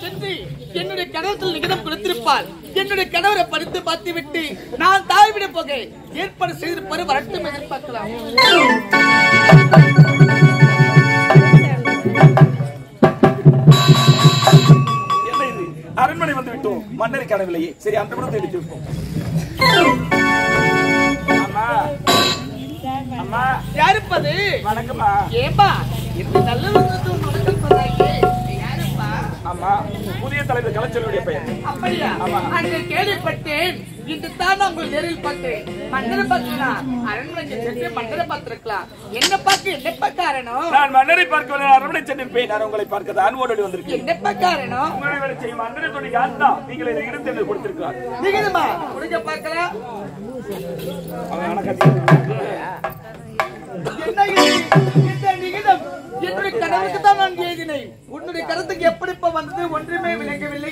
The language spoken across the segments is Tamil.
சென்று என்னுடைய கணவத்தில் லிகிதம் கொடுத்திருப்பாள். என்னுடைய கணவரை படித்து பார்த்துவிட்டு நான் தாய்விட போக ஏற்பாடு செய்திருப்பாரு. வரட்டும், எதிர்பார்க்கலாம். அரண்மனை வந்து விட்டோம். மன்னரை காணவில்லையே. சரி, அந்த புறத்தை எடுத்து வைப்போம். அம்மா, அம்மா, யாருப்பது? வணக்கம்மா. ஏப்பா இந்த நல்ல வணக்கம் சொன்னாயே, யாருப்பா? அம்மா, புதிய தலைவர் கலைச்சலுடைய பெயர். அப்படியா? அன்று கேள்விப்பட்டேன். இன்று தான் உங்கள் நேரில் பார்த்தேன். மன்னரை பார்க்கலாம், அரண்மனைக்கு சென்று மன்னரை பார்த்திருக்கலாம். என்ன பார்க்க என்னப்பா காரணம்? நான் மன்னரை பார்க்க அரண்மனை சென்றிருப்பேன். நான் உங்களை பார்க்க தான் ஓடி வந்திருக்கேன். என்னப்பா காரணம்? உங்களை வேலை செய்யும் மன்னரை துணை யார்தான் நீங்கள் இதை இருந்து என்று கொடுத்திருக்கிறார். நீங்கம்மா முடிஞ்ச பார்க்கலாம். என்ன இந்த நிகிதம் என்னுடைய கணவருக்கு தான் நான் எழுதினேன். உன்னுடைய கருத்துக்கு எப்படிப்பா வந்தது? ஒன்றுமே விளங்கவில்லை.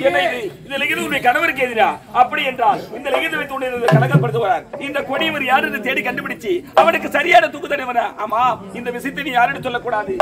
இந்த லிகிதம் உன்னுடைய கணவருக்கு எதிரா? அப்படி என்றால் இந்த லிகிதம் வைத்து உன்னை கலக்கப்படுத்துவார். இந்த கொடியவர் யார் என்று தேடி கண்டுபிடிச்சு அவனுக்கு சரியான தூக்கு தண்டனை. ஆமா, இந்த விஷயத்தை நீ யாருன்னு சொல்லக்கூடாது.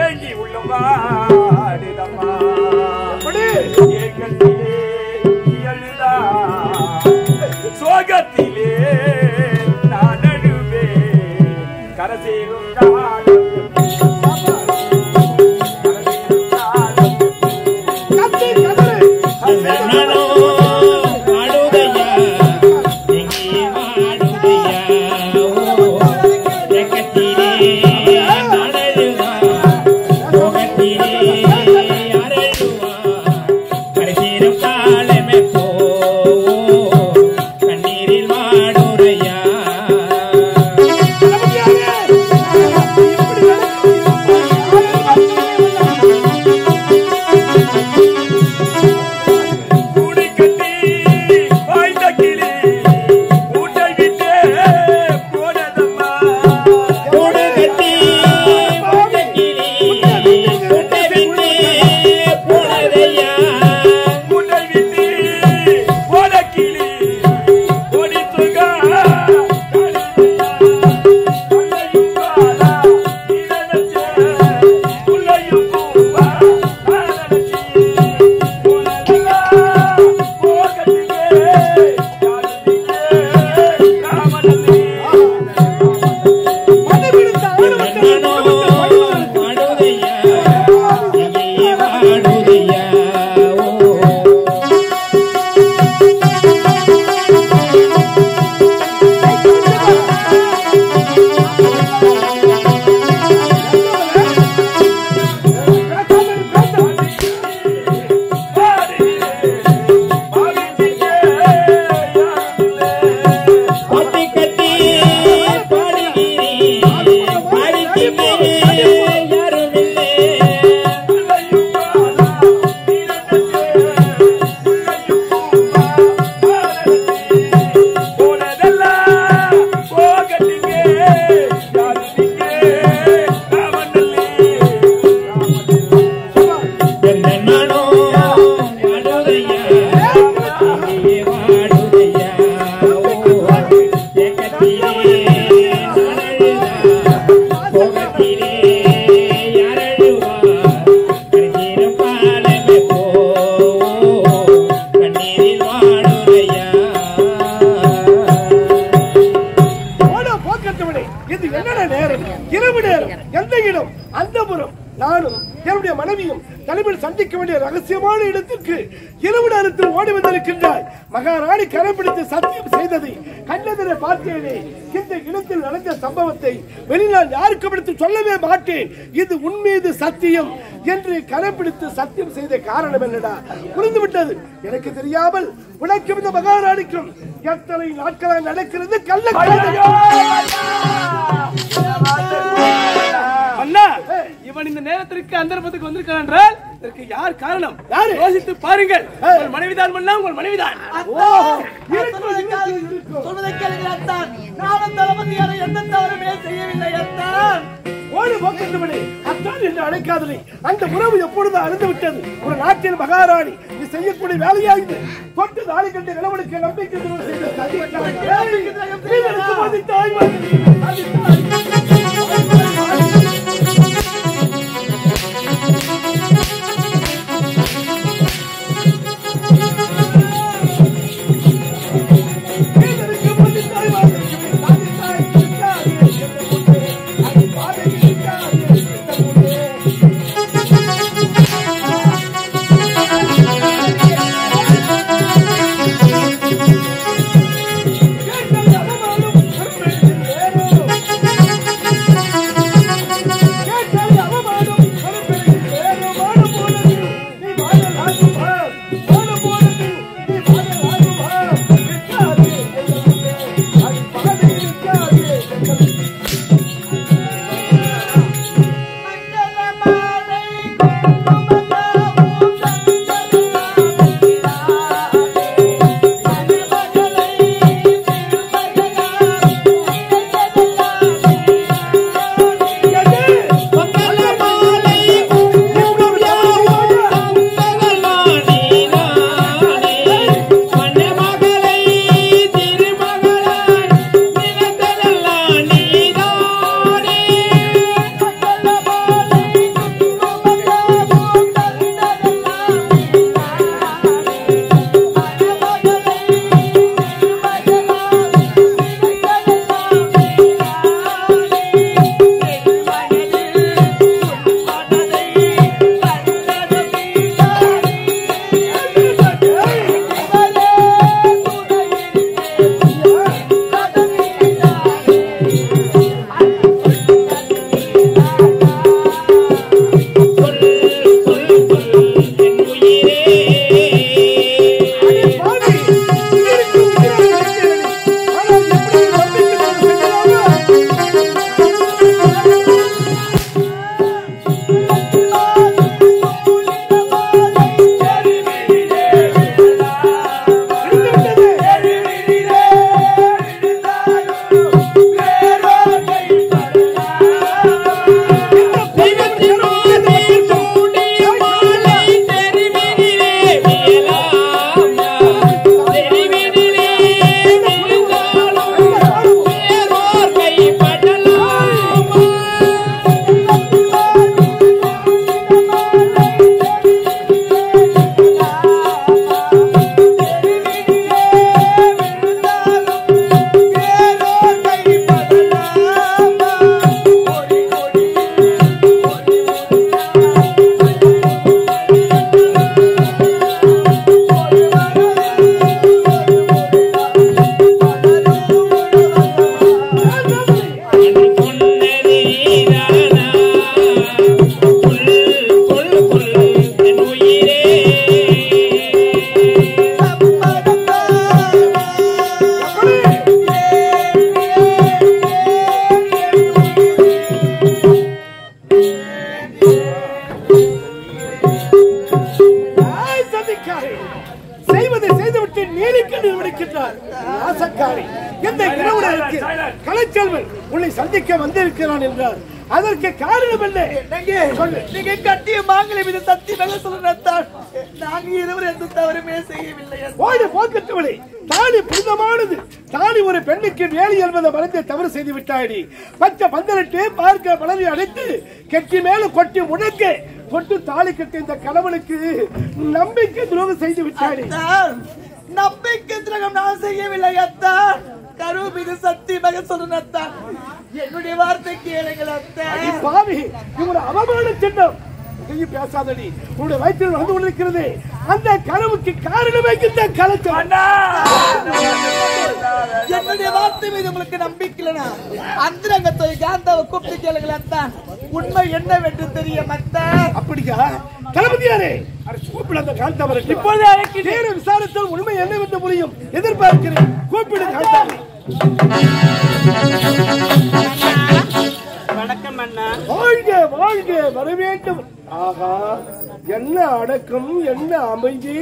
ஏங்கி உள்ளவாடிதம்மா ஏகத்திலே எழுதா சோகத்திலே நான் அழுவே கரசேரும் ரகசியமான இடத்திற்கு இரவு நேரத்தில் ஓடி வந்திருக்கின்றாய். மகாராணி கரைபிடித்து சத்தியம் செய்ததை கண்ணெதிரே பார்த்தேனே. இந்த இடத்தில் நடந்த சம்பவத்தை வெளிநாள் யாருக்கும் எடுத்து சொல்லவே மாட்டேன். இது உன்மீது சத்தியம் என்று கரைபிடித்து சத்தியம் செய்த காரணம் என்னடா? புரிந்துவிட்டது. எனக்கு தெரியாமல் உனக்கும் இந்த மகாராணிக்கும் எத்தனை நாட்களாக நடக்கிறது அண்ணா, இவன் இந்த நேரத்திற்கு அந்தரபத்துக்கு வந்திருக்கான் என்றால் இதற்கு யார் காரணம்? யோசித்து பாருங்கள். உங்கள் மனைவிதான் மன்னா, உங்கள் மனைவிதான். சொல்வதை கேளுங்கள். நானும் தளபதியான எந்த தவறுமே செய்யவில்லை. ஓடி போக்கின்றபடி அத்தான் என்று அழைக்காதலை அந்த உறவு எப்பொழுது அழிந்து விட்டது. ஒரு நாட்டில் மகாராணி நீ செய்யக்கூடிய வேலையாகுது. தொட்டு தாலி கட்டி நிலவனுக்கு நம்பிக்கை செய்வதை செய்துவிட்டு நீடிக்க நிர்வகிக்கின்றார் ஆசக்காரி. இந்த இரவு நேரத்தில் கலைச்செல்வன் உன்னை சந்திக்க வந்திருக்கிறான் என்றார். அதற்கு காரணம் என்ன? நீங்க கட்டிய மாங்கலை மீது சத்தியமாக சொல்லுறதான். நாங்கள் இருவர் எந்த தவறுமே செய்யவில்லை. ஓடி போக்கட்டுவளே, தாலி புனிதமானது. தாலி ஒரு பெண்ணுக்கு வேலி என்பதை மறந்து தவறு செய்து விட்டாடி. பச்சை பந்தலிட்டு பார்க்க மலரை அடைத்து கெட்டி மேல கொட்டி முடக்க கொட்டு தாலி கட்டி இந்த கணவனுக்கு நம்பிக்கை துரோகம் செய்து விட்டாடி. நம்பிக்கை துரோகம் நான் செய்யவில்லை அத்தான். கரு மீது சத்தியமாக சொல்லுறதான். என்னுடைய வார்த்தை கேளுங்கள் அத்தான். பாவி, இவர் அவமான சின்னம். நீயும் பேசாதடி. உன்னுடைய வயிற்றில் வந்து கொண்டிருக்கிறது அந்த கனவுக்கு காரணமே இந்த கலச்சம். என்னுடைய வார்த்தை மீது உங்களுக்கு நம்பிக்கை இல்லைனா அந்தரங்கத்தை காந்தாவை கூப்பிட்டு கேளுங்களேன் தான் உண்மை என்னவென்று தெரிய மாட்டேன். அப்படியா தளபதியாரே, கூப்பிடு அந்த காந்தாவரை. இப்போது நேர விசாரித்தால் உண்மை என்னவென்று புரியும். எதிர்பார்க்கிறேன். கூப்பிடு காந்தாவை. வணக்கம் அண்ணா. வாழ்க வாழ்க வர வேண்டும். ஆகா, என்ன அடக்கம், என்ன அமைதி,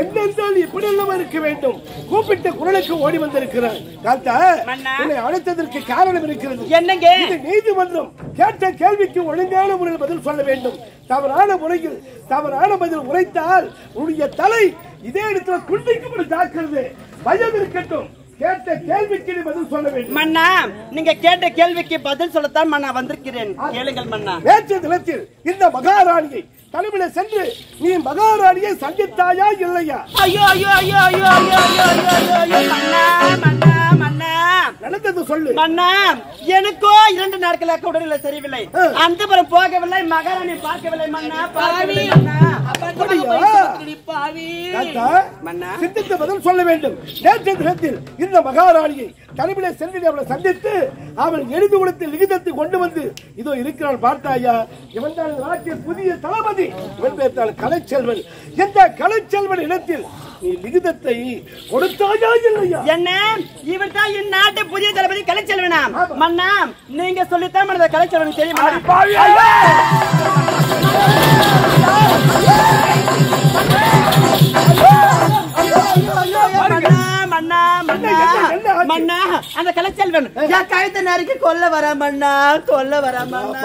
என்னென்றால் இப்படி எல்லாம் இருக்க வேண்டும். கூப்பிட்ட குரலுக்கு ஓடி வந்திருக்கிறார். காந்தா, என்னை அழைத்ததற்கு காரணம் இருக்கிறது. என்னங்க? இது நீதிமன்றம். கேட்ட கேள்விக்கு ஒழுங்கான முறையில் பதில் சொல்ல வேண்டும். தவறான முறையில் தவறான பதில் உரைத்தால் உன்னுடைய தலை இதே இடத்துல துண்டிக்கப்பட்டு தாக்குறது. பயம் இருக்கட்டும். கேட்ட கேள்விக்கு பதில் சொல்ல வேண்டும். மன்னா, நீங்க கேட்ட கேள்விக்கு பதில் சொல்லத்தான் மன்னா வந்திருக்கிறேன். கேளுங்கள் மன்னா. நேற்று தினத்தில் இந்த மகாராணியை தலைமையில சென்று நீ மகாராணியை சந்தித்தாயா இல்லையா? ஐயோ ஐயோ ஐயோ ஐயோ ஐயோ ஐயோ ஐயோ ஐயோ மன்னா மன்னா மன்னா நடந்தது சொல்லு. மன்னா, எனக்கோ 2 நாட்களாக உடல்நிலை சரியில்லை. அந்தபுரம் போகவில்லை, மகாராணி பார்க்கவில்லை மன்னா. பாவி சிந்தித்து பதில் சொல்ல வேண்டும். நேற்று தினத்தில் இந்த மகாராணியை தலைமையில சென்று அவளை சந்தித்து அவள் எழுதி கொடுத்த லிகிதத்தை கொண்டு வந்து இதோ இருக்கிறாள் பார்த்தாயா? இவன் தான் நாட்டின் புதிய தளபதி. இவன் பேர்த்தால் கலைச்செல்வன். இந்த கலைச்செல்வன் இடத்தில் நீ லிகிதத்தை கொடுத்தாயா இல்லையா? என்ன, இவர் தான் என் நாட்டு புதிய தளபதி கலைச்செல்வனா? மன்னா, நீங்க சொல்லித்தான் மன்னத கலைச்செல்வனுக்கு தெரியுமா? மன்னா மன்னா மன்னா, அந்த கலைச்செல்வன் என் கழுத்தை நறுக்கி கொல்ல வர மன்னா, கொல்ல வர மன்னா.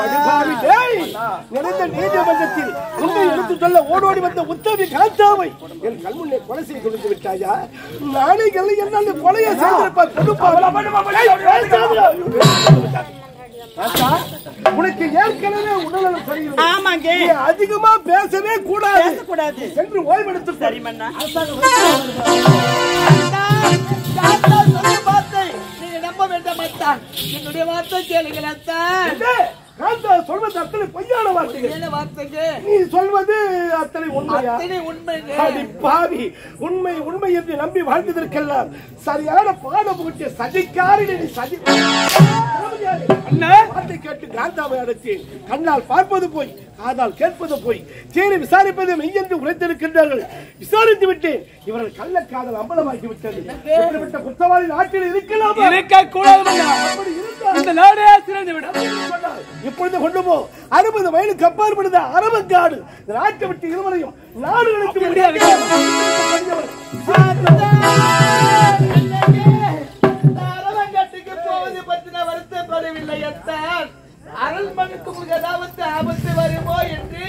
நடந்த நீதிமன்றத்தில் உண்மை எடுத்து சொல்ல ஓடோடி வந்த உத்தவி காந்தாவை என் கண்முன்னே கொலை செய்து கொடுத்து விட்டாயா? நானே என்ன கொலையை உனக்கு ஏற்கனவே உடல்நலம் சரியில்லை. ஆமாங்க, அதிகமா பேசவே கூடாது. பேசக்கூடாது சென்று ஓய்வெடுத்து. சரி மன்னா. நீங்க நம்ப வேண்டாம் அத்தான், என்னுடைய வார்த்தை கேளுங்கள் அத்தான். சொல்வது அத்தனை பொய்யான வார்த்தைகள். என்ன வார்த்தைங்க? நீ சொல்வது அத்தனை உண்மையா? உண்மைங்க. பாவி, உண்மை உண்மை என்று நம்பி வாழ்ந்ததற்கெல்லாம் சரியான பாடம் புகட்டிய சதிக்காரி நீ. சதி வார்த்தை கேட்டு காந்தாவை அடைத்தேன். கண்ணால் பார்ப்பது போய், காதால் கேட்பது போய், சேரி விசாரிப்பதை மெய்யென்று உரைத்திருக்கின்றார்கள். விசாரித்து விட்டேன். இவர்கள் கள்ள காதல் அம்பலமாக்கி விட்டது. இப்படிப்பட்ட குற்றவாளி நாட்டில் இருக்கலாம், இருக்கக்கூடாது. இந்த நாடே சிறந்து விடும். இப்பொழுது கொண்டு போ. 60 வயதுக்கு அப்பாற்படுத்த அரவங்காடு நாட்டை விட்டு இருவரையும் நாடுகளுக்கு அரவங்காட்டுக்கு போவது பற்றி நான் வருத்தப்படவில்லை அத்தான். அரண்மனைக்கு ஏதாவது ஆபத்து வருமோ என்று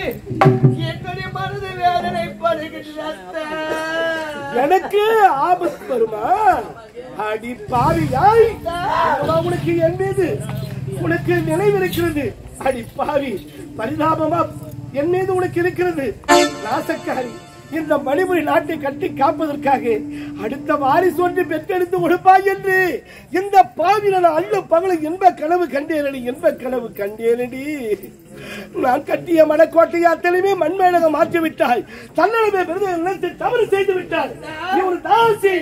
என்னுடைய மனது வேதனைப்படுகிறது அத்தான். எனக்கு ஆபத்து வருமா? அடி பாவியாய், உனக்கு என் மீது உனக்கு நினைவு இருக்கிறது. அடி பாவி, பரிதாபமா என் மீது உனக்கு இருக்கிறது. நாசக்காரி, இந்த மணிமுறை நாட்டை கட்டி காப்பதற்காக அடுத்த வாரிசு ஒன்று பெற்றெடுத்து கொடுப்பாய் என்று இந்த பாவில அல்ல பகல என்ப கனவு கண்டேனடி, என்ப கனவு கண்டேனடி. நான் கட்டிய மனக்கோட்டையை அத்தனையுமே மண்மேலக மாற்றிவிட்டாய். தன்னடமே பெருதை நினைத்து தவறு செய்து விட்டாய். நீ ஒரு தாசி,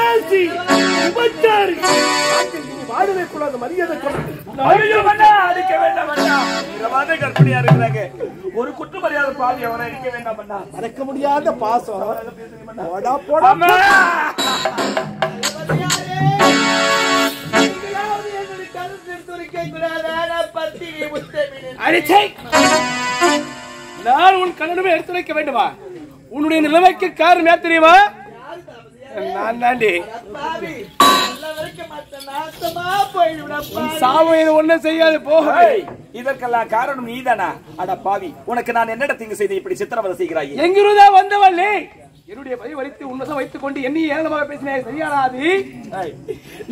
ஏசி, விபச்சாரி. வாழவே கூடாது, மரியாதை அடிக்க வேண்டாம். கற்பனையா இருக்கிறாங்க. ஒரு குற்ற மரியாதை பாவி அவரை அடிக்க வேண்டாம். மறக்க முடியாத பாசம். நான் உன் கண்ணனுமே எடுத்துரைக்க வேண்டுமா? உன்னுடைய நிலைமைக்கு காரணம் யார் தெரியுமா? நான் தாண்டி. சாமி ஒன்னும் செய்யாது போக. இதற்கெல்லாம் காரணம் நீதானா? அட பாவி, உனக்கு நான் என்னடா தீங்கு செய்து இப்படி சித்திரவதை செய்கிறாய்? எங்கிருந்தா வந்தவள் நீ? என்னுடைய பை வலித்து உன்னதம் வைத்துக் கொண்டு என்னை ஏளனமாக பேசினாய், சரியானாது?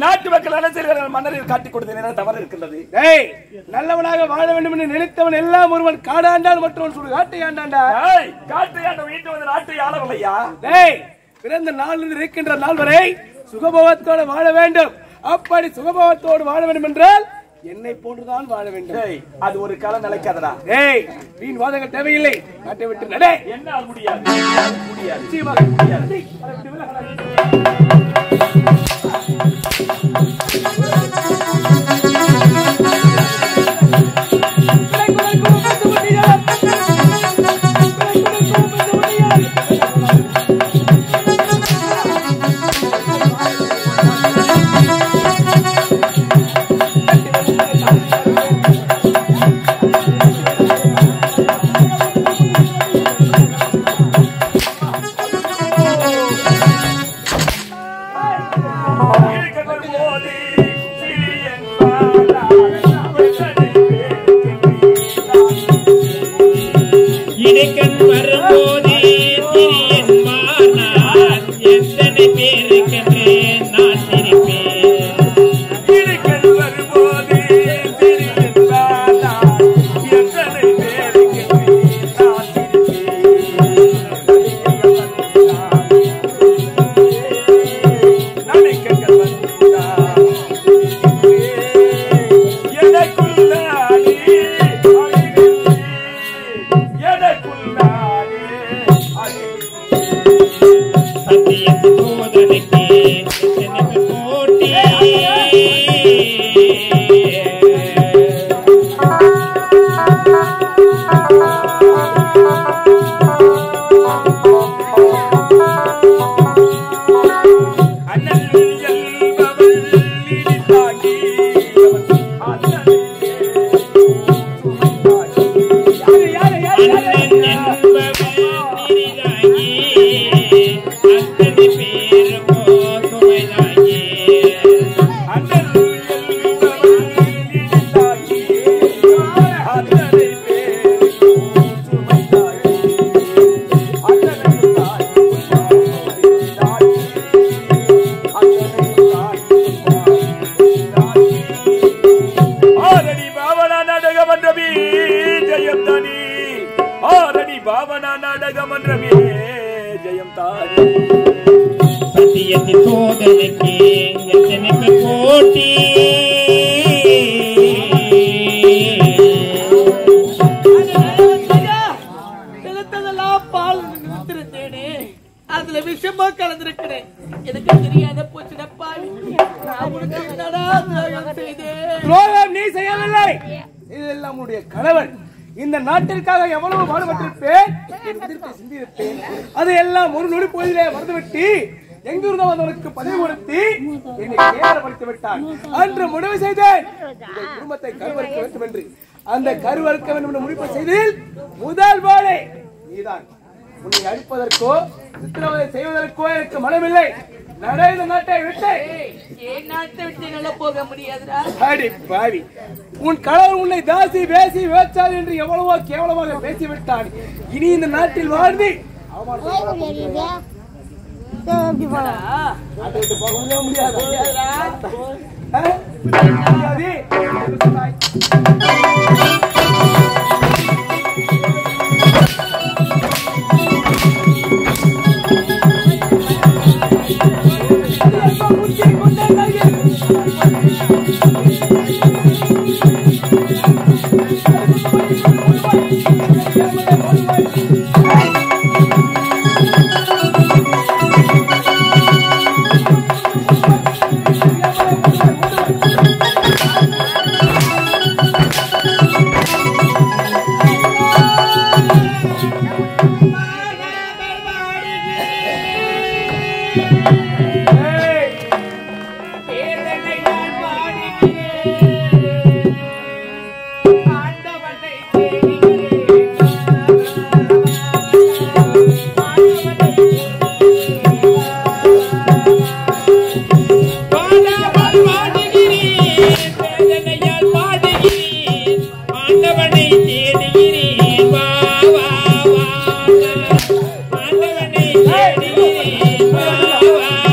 நாட்டு மக்கள் அனைத்து மன்னரில் காட்டிக் கொடுத்த தவறு இருக்கின்றது. நல்லவனாக வாழ வேண்டும் என்று நினைத்தவன் எல்லாம் ஒருவன் காடாண்டான், மற்றவன் சுடு காட்டை ஆண்டாண்டா. காட்டை ஆண்ட வீட்டு வந்து நாட்டை ஆளவில்லையா? பிறந்த நாளில் இருக்கின்ற நாள் வரை சுகபோகத்தோடு வாழ வேண்டும். அப்படி சுகபோகத்தோடு வாழ வேண்டும் என்றால் என்னை போன்றுதான் வாழ வேண்டும். டேய், அது ஒரு காலம் நிலைக்காதடா. ஏய், வீண் வாதங்கள் தேவையில்லை. நாட்டை விட்டு நட. என்ன முடியாது, முடியாது, நிச்சயமாக முடியாது. அதுல விஷமா கலந்திருக்கிறேன். எனக்கு தெரியாத போச்சுடப்பா. நான் உனக்கு என்னடா துரோகம் செய்தேன்? துரோகம் நீ செய்யவில்லை. இதெல்லாம் உன்னுடைய கணவன். இந்த நாட்டிற்காக எவ்வளவு பாடுபட்டிருப்பேன், சிந்தியிருப்பேன். அது எல்லாம் ஒரு நொடி பொழுதிலே மறந்துவிட்டு எங்கிருந்தோ வந்தவனுக்கு பதவி கொடுத்து என்னை கேவலப்படுத்தி விட்டான். அன்று முடிவு செய்தேன் இந்த குடும்பத்தை கருவறுக்க வேண்டும் என்று. அந்த கருவறுக்க வேண்டும் என்று முடிவு செய்ததில் முதல் வேலை நீதான். உன்னை அடிப்பதற்கோ சித்திரவதை செய்வதற்கோ எனக்கு மனமில்லை. நடைந்த நாட்டை விட்டு நாட்டை விட்டு நல்லா போக முடியாதுடா. அடி பாவி, உன் கணவர் உன்னை தாசி பேசி வேச்சாது என்று எவ்வளவோ கேவலமாக பேசிவிட்டான். இனி இந்த நாட்டில் வாழ்ந்து போக முடியாது. Wow.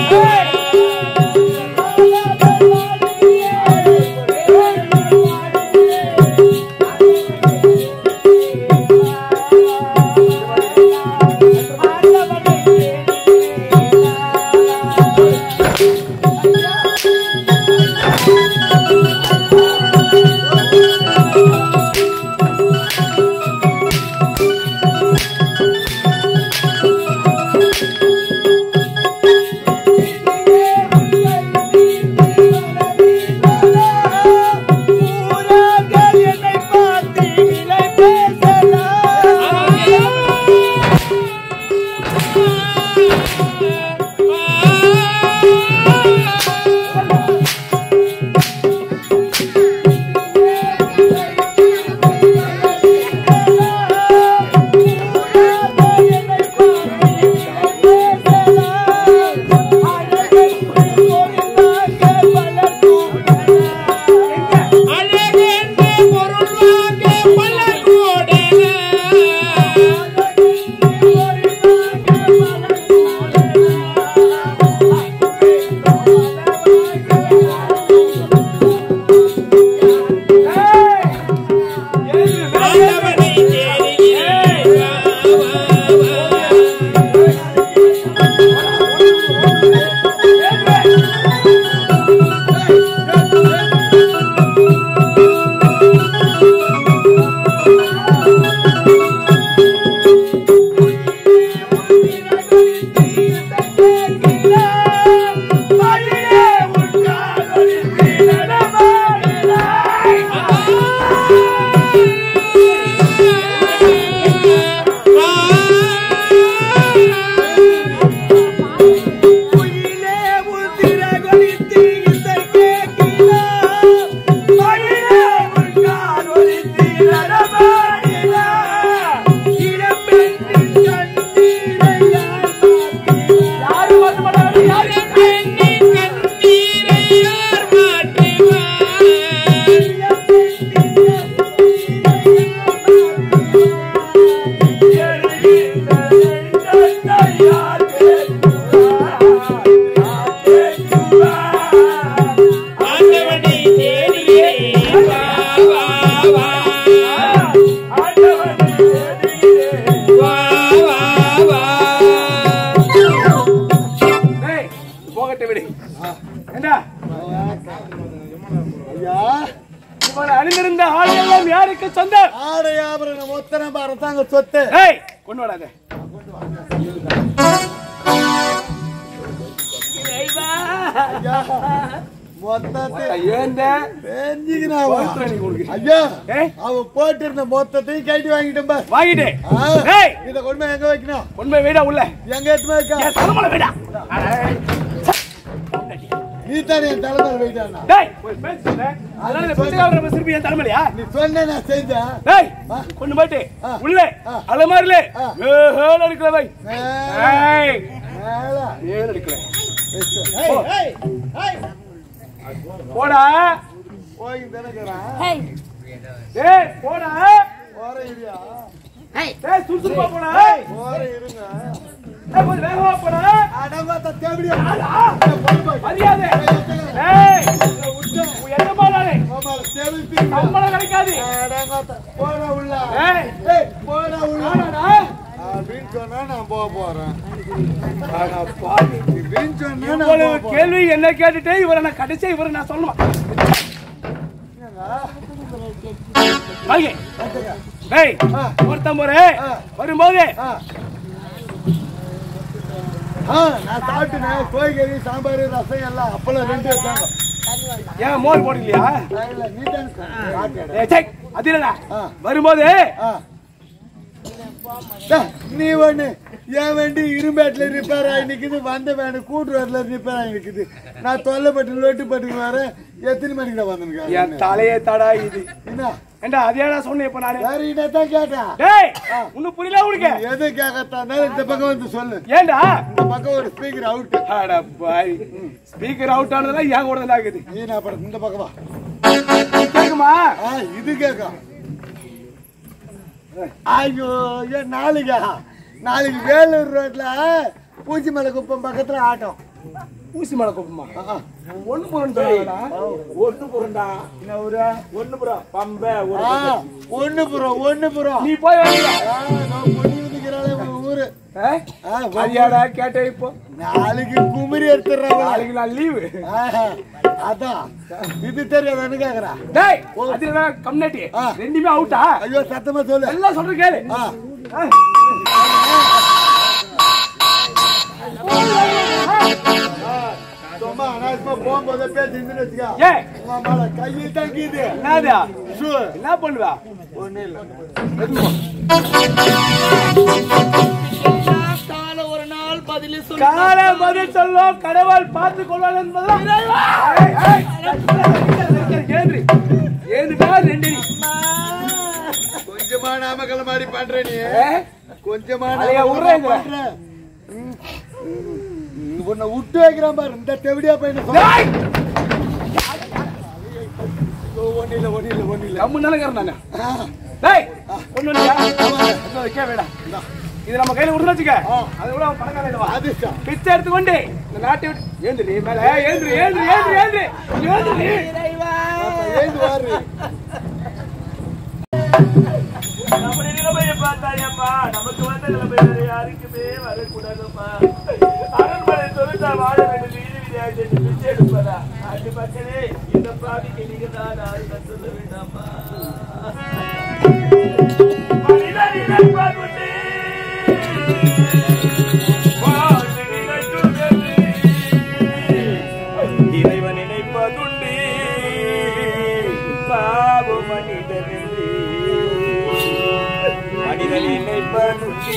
என்ன ஐயா இவன் அணிந்திருந்த ஆடையெல்லாம் யாருக்கு சொந்தம்? ஆடையாபரணம் மொத்தம் அரசாங்க சொத்து. ஏய் கொண்டு வராத. அவ போட்டு இருந்த மொத்தத்தையும் கட்டி வாங்கிட்டேன் பார். வாங்கிட்டு இத கொண்டு எங்க வைக்கணும்? கொண்டு வீடா உள்ள எங்க எடுத்து வைக்க? வீடா நீ தானே என் தலைமையில் வைட்டானா? என் தலைமையா நீ சொன்ன நான் செஞ்சேன். கொண்டு போயிட்டு உள்ள அலமாரில இருக்கிறவை போடா போய் தானே போடா போற இல்லையா? சுறுசுறுப்பா போடா போற இருங்க. வேகமா போடா. அடங்கத்த தேவடியா மரியாதை சம்பளம் கிடைக்காது. போட உள்ள போட உள்ள அப்படின்னு சொன்னா நான் போக போறேன். கேள்வி என்ன கேட்டுட்டு இவரை நான் கடைசி இவரை நான் சொல்லணும். ஒருத்தன் போற வரும்போது நான் சாப்பிட்டேன். கோழிக்கறி சாம்பார் ரசம் எல்லாம் அப்பெல்லாம் 2 வச்சாங்க. ஏன் மோர் போடலையா? அது இல்லடா வரும்போது நீ ஒண்ணு என் வண்டி இரும்பேட்டில் ரிப்பேர் ஆகி நிக்குது. வந்த வேணு கூட்டுறதுல ரிப்பேர் ஆகி நிக்குது. நான் தொல்லைப்பட்டு லொட்டுப்பட்டு வரேன். எத்தனை மணிக்கு தான் வந்துருக்கேன்? என் தலையே தடா இது என்ன ஏண்டா அதேடா சொன்னேன். இப்ப நானு வேற என்னத்தான் கேட்டேன். டேய் உனக்கு புரியல உனக்கு? எது கேட்கத்தான் இந்த பக்கம் வந்து சொல்லு. ஏண்டா இந்த பக்கம் ஒரு ஸ்பீக்கர் அவுட். அட பாய் ஸ்பீக்கர் அவுட் ஆனதெல்லாம் ஏன் கூட தான் ஆகுது. நீ நான் படம் இந்த பக்கம் வா. கேக்குமா? இது கேட்கும். ஐயோ நாளைக்கு வேலூர் ரோட்ல பூச்சிமலை குப்பம் பக்கத்துல ஆட்டம். ஊசி மலை குப்பமா? ஒண்ணு பொருண்டா ஒண்ணு பொருண்டா என்ன ஊரு? ஒண்ணு புறம் பம்பை ஒண்ணு புறம் நீ போய் ஊரு மரியாதை கேட்ட. இப்போ நாளைக்கு குமரி எடுத்துறாங்க. நாளைக்கு நான் லீவு. அதான் இது தெரியாதான்னு கேக்குறா. டேய் அதுல கம்யூனிட்டி ரெண்டுமே அவுட்டா? ஐயோ சத்தமா சொல்லு. எல்லாம் சொல்ற கேளு. சும்மா அனாவசியமா போகும்போது பேசிட்டு வச்சுக்கா. கையை தங்கிது. என்னதா என்ன பண்ணுவா? ஒண்ணு இல்ல. கால பதில் சொல்லும் கடவுள் பார்த்து கொள்வார் என்பதுதான். கொஞ்சமா நாமக்கல மாதிரி பண்ற நீ. கொஞ்சமா உன்னை விட்டு வைக்கிறான் பாரு இந்த தெவிடியா பையன். ஒண்ணு இல்ல இது நம்ம கையில விடுன்னு வச்சுக்க. அது கூட பணக்காரன் பிச்சை எடுத்துக்கொண்டு இந்த நாட்டை விட்டு ஏந்திரி மேல ஏந்திரி. நம்முடைய நிலைமையை பார்த்தாயப்பா நமக்கு வந்த நிலைமை வேற யாருக்குமே வரக்கூடாதுப்பா. அரண்மனை தொழிற்சா வாழ வேண்டும் வீடு விளையாட்டு பிச்சை எடுப்பதா? அது மக்களே இந்த பாதிக்கு நீங்க தான் யாரும் சொல்ல வேண்டாமா? இறைவன் நினைப்பதுண்டு பாபு மனிதன் மனிதன் நினைப்பதுண்டு.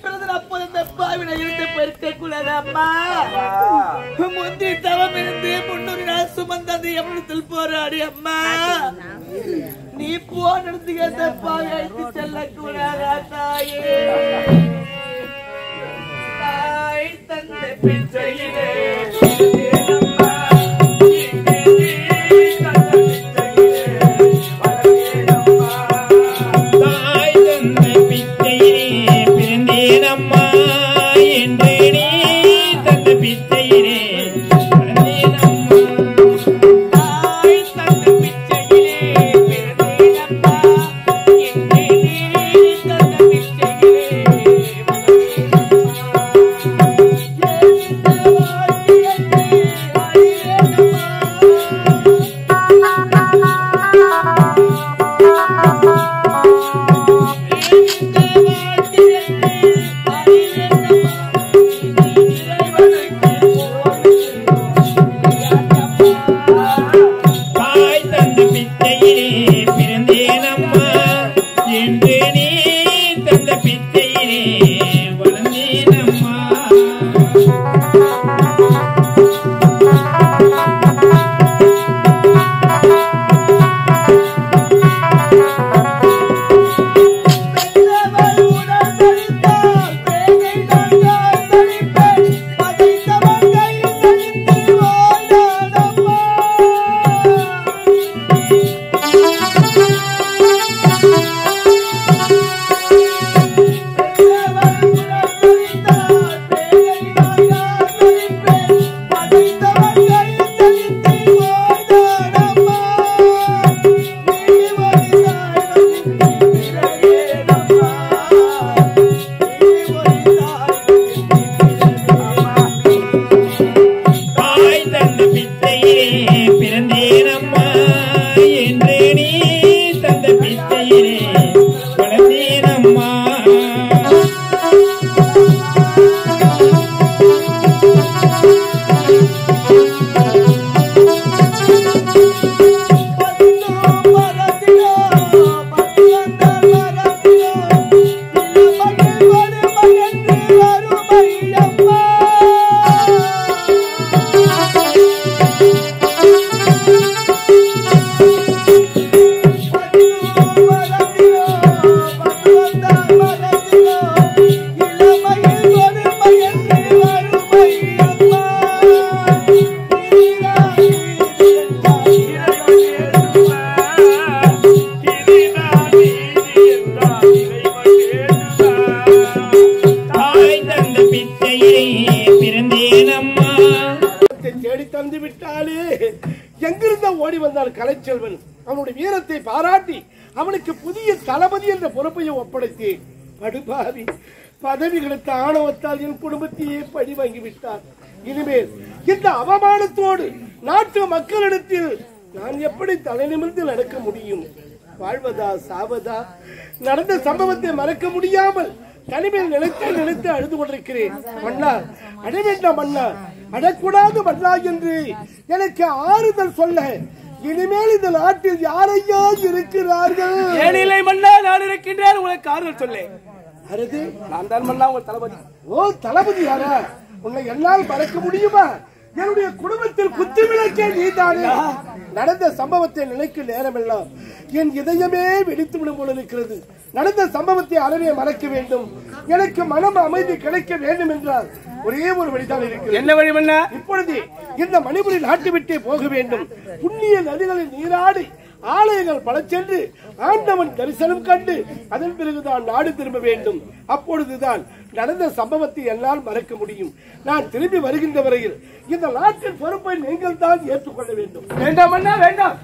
பிறந்த அப்போது இந்த பாவினை இருந்து பெருக்க கூடாது அம்மா. முந்தி தவம் இருந்து 300 நாள் சுமந்த அந்த எவ்வளத்தில் போராடி அம்மா நீ போனதுக்கு அந்த பாவி அழைத்து செல்லக்கூடாதா தாயே? தாய் தந்தை பிச்சையிலே கலைச்செல்வன் அவனுடைய வீரத்தை பாராட்டி அவனுக்கு புதிய தளபதி என்ற பொறுப்பையை ஒப்படைத்து படுபாவி பதவி கிடைத்த ஆணவத்தால் என் குடும்பத்தையே பழி வாங்கிவிட்டார். இனிமேல் இந்த அவமானத்தோடு நாட்டு மக்களிடத்தில் நான் எப்படி தலை நிமிர்ந்து நடக்க முடியும்? வாழ்வதா சாவதா? நடந்த சம்பவத்தை மறக்க முடியாமல் தனிமையில் நினைத்து அழுது கொண்டிருக்கிறேன். மன்னா, அட வேண்டாம் மன்னா, அடக்கூடாது மன்னா என்று எனக்கு ஆறுதல் சொல்ல இனிமேல் இந்த நாட்டில் யாரையா இருக்கிறார்கள்? ஏனிலை மன்னா, நான் இருக்கின்றேன் உங்களுக்கு ஆறுதல் சொல்ல. அருது, நான் தான் மன்னா உங்கள் தளபதி. ஓ தளபதி யாரா? உன்னை என்னால் மறக்க முடியுமா? என்னுடைய குடும்பத்தில் குத்து விளக்கே நீதானே. நடந்த சம்பவத்தை நினைக்கும் நேரமெல்லாம் என் இதயமே வெடித்துவிடும் போல இருக்கிறது. நடந்த சம்பவத்தை அறவே மறக்க வேண்டும், எனக்கு மனம் அமைதி கிடைக்க வேண்டும் என்றால் ஒரே ஒரு வழிதான் இருக்கிறது. என்ன வழி மன்னா? இப்பொழுது இந்த மணிபுரி நாட்டு விட்டே போக வேண்டும். புண்ணிய நதிகளில் நீராடி ஆலயங்கள் பல சென்று ஆண்டவன் தரிசனம் கண்டு அதன் பிறகுதான் நாடு திரும்ப வேண்டும். அப்பொழுதுதான் நடந்த சம்பவத்தை என்னால் மறக்க முடியும். நான் திரும்பி வருகின்ற வரையில் இந்த நாட்டின் பொறுப்பை நீங்கள் தான் ஏற்றுக்கொள்ள வேண்டும். வேண்டாம் அண்ணா, வேண்டாம்.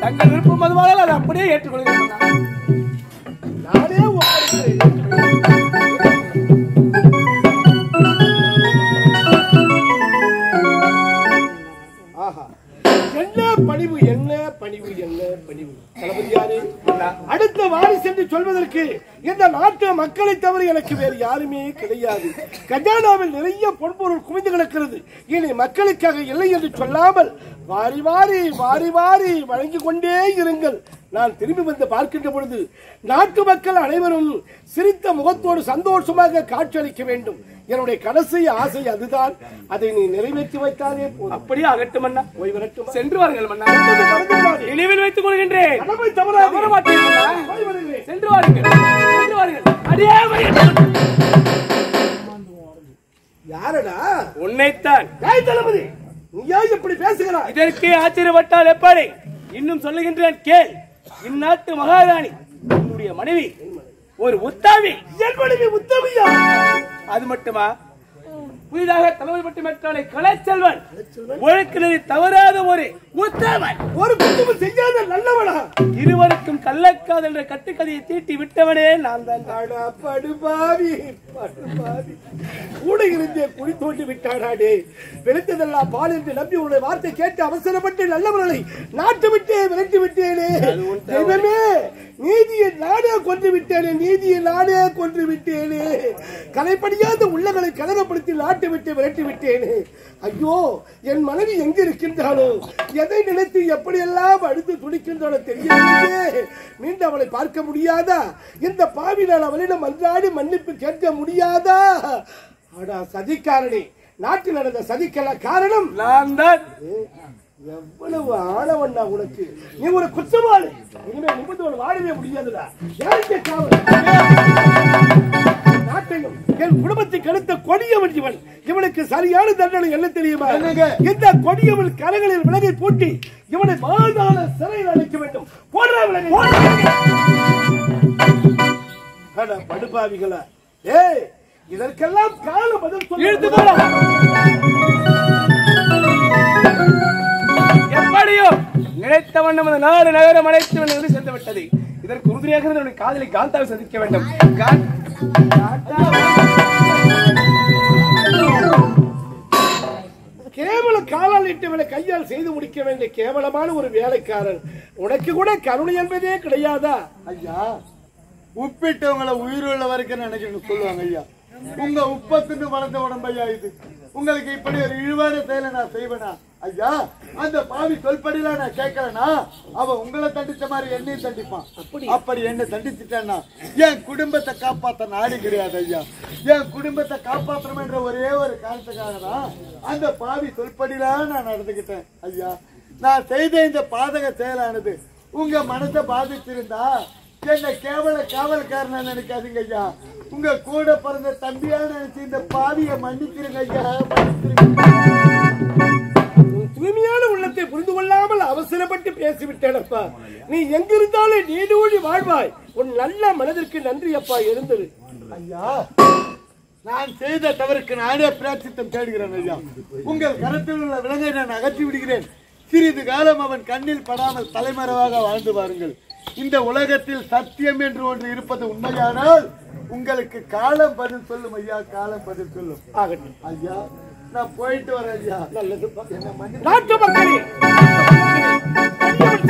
தங்கள் விருப்பம் அதுவாக அதை அப்படியே ஏற்றுக்கொள்கிறேன். நானே ஆஹா, என்ன பணிவு, என்ன பணிவு, என்ன பணிவு. தளபதியாரே, அடுத்த வாரிசு என்று சொல்வதற்கு இந்த நாட்டு மக்களை தவிர எனக்கு வேறு யாருமே கிடையாது. கஜானாவில் நிறைய பொன்பொருள் குவிந்து கிடக்கிறது. இனி மக்களுக்காக இல்லை என்று சொல்லாமல் வாரி வாரி வாரி வாரி வழங்கிக் கொண்டே இருங்கள். நான் திரும்பி வந்து பார்க்கின்ற பொழுது நாட்டு மக்கள் அனைவரும் சிரித்த முகத்தோடு சந்தோஷமாக காட்சியளிக்க வேண்டும். என்னுடைய கடைசி ஆசை அதுதான். அதை நீ நிறைவேற்றி வைத்தாலே போதும். அப்படியே ஆகட்டும் மன்னா. போய் வரட்டும். சென்று வாருங்கள் மன்னா. நினைவில் வைத்துக் கொள்கின்றேன். தவற மாட்டேன் மன்னா. சென்று வாருங்கள். சென்று வாருங்கள். அடியே யாரடா? உன்னைத்தான். ஏய் தளபதி, நீ ஏன் இப்படி பேசுகிறாய்? இதற்கே ஆச்சரியப்பட்டால் எப்படி? இன்னும் சொல்லுகின்றேன் கேள். இந்நாட்டு மகாராணி என்னுடைய மனைவி ஒரு உத்தாமி. என் மனைவி உத்தமியா? அது மட்டுமா, புதிதாக தலைமை பட்டு மெட்டாலை கலைச்செல்வன் ஒழுக்கினரை தவறாத ஒரு உத்தமன், ஒரு குத்தமும் செய்யாத நல்லவனா? இருவருக்கும் கள்ளக்காதல் என்ற கட்டுக்கதையை தீட்டி விட்டவனே நான் தான். படுபாவி படுபாவி, கூட இருந்தே குடி தோண்டி விட்டாடாடே. விளைத்ததெல்லாம் பால் என்று நம்பி உன்னுடைய வார்த்தை கேட்டு அவசரப்பட்டு நல்லவர்களை நாட்டு விட்டே விரட்டி விட்டேனே. தெய்வமே, நீதியை நானே கொன்று விட்டேனே, நீதியை நானே கொன்று விட்டேனே. கலைப்படியாத உள்ளங்களை கலகப்படுத்தி நாட்டு விட்டு விரட்டி விட்டேனே. ஐயோ, என் மனைவி எங்க இருக்கின்றாளோ, எதை நினைத்து எப்படியெல்லாம் அடுத்து துடிக்கின்றாளோ தெரியலையே. மீண்டும் அவளை பார்க்க முடியாதா? இந்த பாவினால் அவளிடம் அன்றாடி மன்னிப்பு கேட்க முடியாதா? அடா சதிக்காரனே, நாட்டில் நடந்த சதிக்கெல்லாம் காரணம் நான் தான். எவ்வளவு ஆளவண்ணா உனக்கு! நீ ஒரு குற்றவாளி. இனிமே நிமிடத்தோடு வாழவே முடியாதுடா. யாருக்கே காவல்? நாட்டையும் என் குடும்பத்தை கெடுத்த கொடியவன் இவன். இவனுக்கு சரியான தண்டனை என்ன தெரியுமா? இந்த கொடியவன் கரங்களில் விலகை பூட்டி இவனை வாழ்நாள சிறையில் அடைக்க வேண்டும். போடுற விலகை. படுபாவிகளா! ஏய், இதற்கெல்லாம் கால பதில் சொல்ல. எப்படியோ நினைத்த வண்ணம் அந்த நாடு நகரம் அனைத்து சென்று விட்டது. இதற்கு உறுதியாக காதலை காந்தாவை சந்திக்க வேண்டும். கேவல காலால் இட்டவனை கையால் செய்து முடிக்க வேண்டிய கேவலமான ஒரு வேலைக்காரன். உனக்கு கூட கருணை என்பதே கிடையாதா? ஐயா, உப்பிட்டவங்களை உயிருள்ள வரைக்கும் நினைக்கணும் சொல்லுவாங்க ஐயா. உங்க உப்பத்துன்னு வளர்ந்த உடம்பையா இது. உங்களுக்கு இப்படி ஒரு இழிவான செயலை நான் செய்வேனா ஐயா? அந்த பாவி சொல்படியில நான் கேட்கலனா அவன் உங்களை தண்டிச்ச மாதிரி என்னையும் தண்டிப்பான். அப்படி என்ன தண்டிச்சுட்டேன்னா என் குடும்பத்தை காப்பாத்த நாடு கிடையாது ஐயா. என் குடும்பத்தை காப்பாற்றணும் என்ற ஒரே ஒரு காரணத்துக்காக தான் அந்த பாவி சொல்படியில நான் நடந்துகிட்டேன் ஐயா. நான் செய்த இந்த பாதக செயலானது உங்க மனசை பாதிச்சிருந்தா என்ன கேவல காவல்காரன நினைக்காதீங்க ஐயா. உங்க கூட பிறந்த தம்பியா நினைச்சு இந்த பாவியை மன்னிச்சிருங்க ஐயா, மன்னிச்சிருங்க. தூய்மையான உள்ளத்தை புரிந்து கொள்ளாமல் அவசரப்பட்டு பேசிவிட்டேனப்பா. நீ எங்கிருந்தாலும் நீடூழி வாழ்வாய். உன் நல்ல மனதிற்கு நன்றி அப்பா. இருந்தது ஐயா, நான் செய்த தவறுக்கு நானே பிராயச்சித்தம் தேடுகிறேன் ஐயா. உங்கள் கரத்தில் உள்ள விலங்கை நான் அகற்றி விடுகிறேன். சிறிது காலம் அவன் கண்ணில் படாமல் தலைமறைவாக வாழ்ந்து பாருங்கள். இந்த உலகத்தில் சத்தியம் என்று ஒன்று இருப்பது உண்மையானால் உங்களுக்கு காலம் பதில் சொல்லும் ஐயா, காலம் பதில் சொல்லும். ஆகட்டும் ஐயா, நான் போயிட்டு வரேன் ஐயா. நல்லது. நாட்டு மக்களே,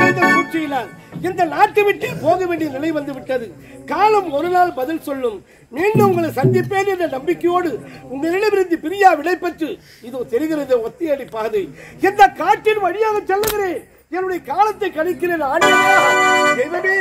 செய்த சூழ்ச்சியினால் இந்த நாட்டை விட்டு போக வேண்டிய நிலை வந்து விட்டது. காலம் ஒரு நாள் பதில் சொல்லும். மீண்டும் உங்களை சந்திப்பேன் என்ற நம்பிக்கையோடு உங்களிடமிருந்து பிரியா விடை பெற்று இதோ தெரிகிறது ஒத்தையடி பாதை. இந்த காட்டின் வழியாக செல்லுகிறேன். என்னுடைய காலத்தை கழிக்கிறேன். ஆண்டவா, தெய்வமே,